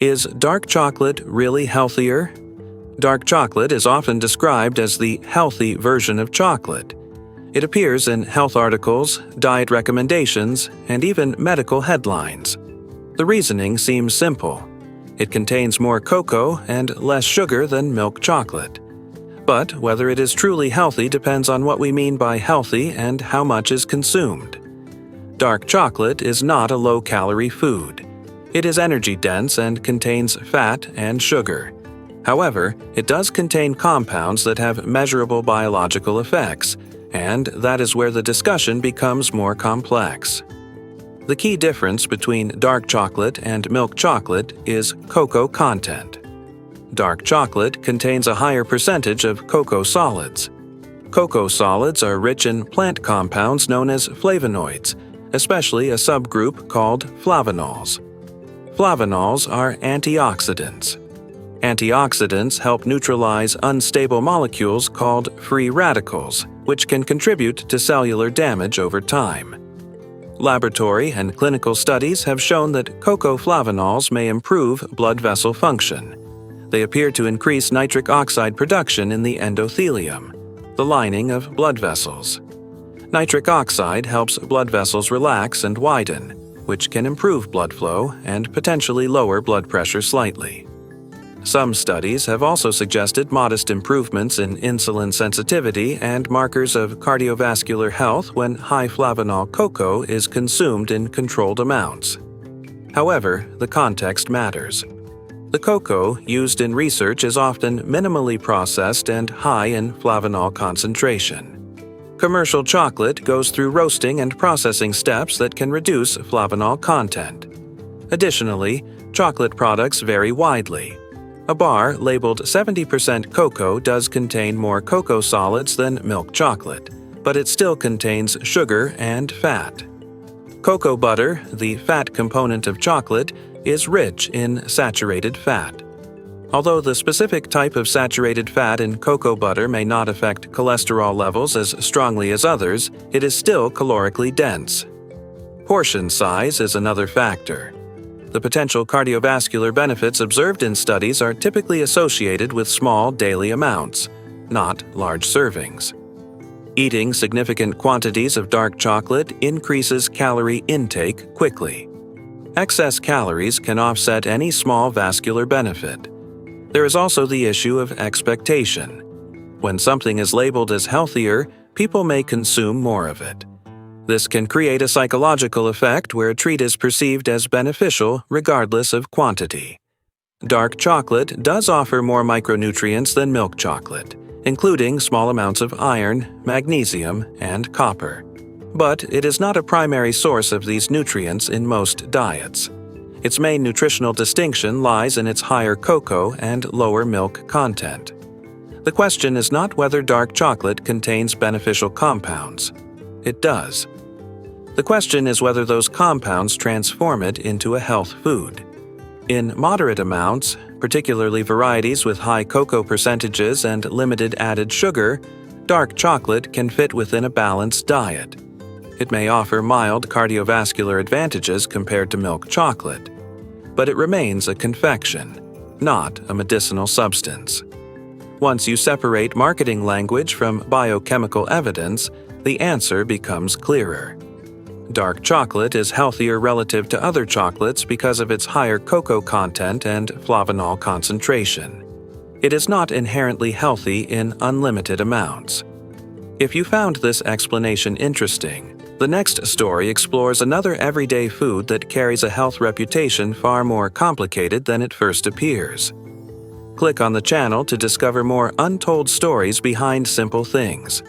Is dark chocolate really healthier? Dark chocolate is often described as the healthy version of chocolate. It appears in health articles, diet recommendations, and even medical headlines. The reasoning seems simple. It contains more cocoa and less sugar than milk chocolate. But whether it is truly healthy depends on what we mean by healthy and how much is consumed. Dark chocolate is not a low-calorie food. It is energy-dense and contains fat and sugar. However, it does contain compounds that have measurable biological effects, and that is where the discussion becomes more complex. The key difference between dark chocolate and milk chocolate is cocoa content. Dark chocolate contains a higher percentage of cocoa solids. Cocoa solids are rich in plant compounds known as flavonoids, especially a subgroup called flavonols. Flavonols are antioxidants. Antioxidants help neutralize unstable molecules called free radicals, which can contribute to cellular damage over time. Laboratory and clinical studies have shown that cocoa flavonols may improve blood vessel function. They appear to increase nitric oxide production in the endothelium, the lining of blood vessels. Nitric oxide helps blood vessels relax and widen, which can improve blood flow and potentially lower blood pressure slightly. Some studies have also suggested modest improvements in insulin sensitivity and markers of cardiovascular health when high flavonol cocoa is consumed in controlled amounts. However, the context matters. The cocoa used in research is often minimally processed and high in flavonol concentration. Commercial chocolate goes through roasting and processing steps that can reduce flavonol content. Additionally, chocolate products vary widely. A bar labeled 70% cocoa does contain more cocoa solids than milk chocolate, but it still contains sugar and fat. Cocoa butter, the fat component of chocolate, is rich in saturated fat. Although the specific type of saturated fat in cocoa butter may not affect cholesterol levels as strongly as others, it is still calorically dense. Portion size is another factor. The potential cardiovascular benefits observed in studies are typically associated with small daily amounts, not large servings. Eating significant quantities of dark chocolate increases calorie intake quickly. Excess calories can offset any small vascular benefit. There is also the issue of expectation. When something is labeled as healthier, people may consume more of it. This can create a psychological effect where a treat is perceived as beneficial regardless of quantity. Dark chocolate does offer more micronutrients than milk chocolate, including small amounts of iron, magnesium, and copper. But it is not a primary source of these nutrients in most diets. Its main nutritional distinction lies in its higher cocoa and lower milk content. The question is not whether dark chocolate contains beneficial compounds. It does. The question is whether those compounds transform it into a health food. In moderate amounts, particularly varieties with high cocoa percentages and limited added sugar, dark chocolate can fit within a balanced diet. It may offer mild cardiovascular advantages compared to milk chocolate, but it remains a confection, not a medicinal substance. Once you separate marketing language from biochemical evidence, the answer becomes clearer. Dark chocolate is healthier relative to other chocolates because of its higher cocoa content and flavonol concentration. It is not inherently healthy in unlimited amounts. If you found this explanation interesting, the next story explores another everyday food that carries a health reputation far more complicated than it first appears. Click on the channel to discover more untold stories behind simple things.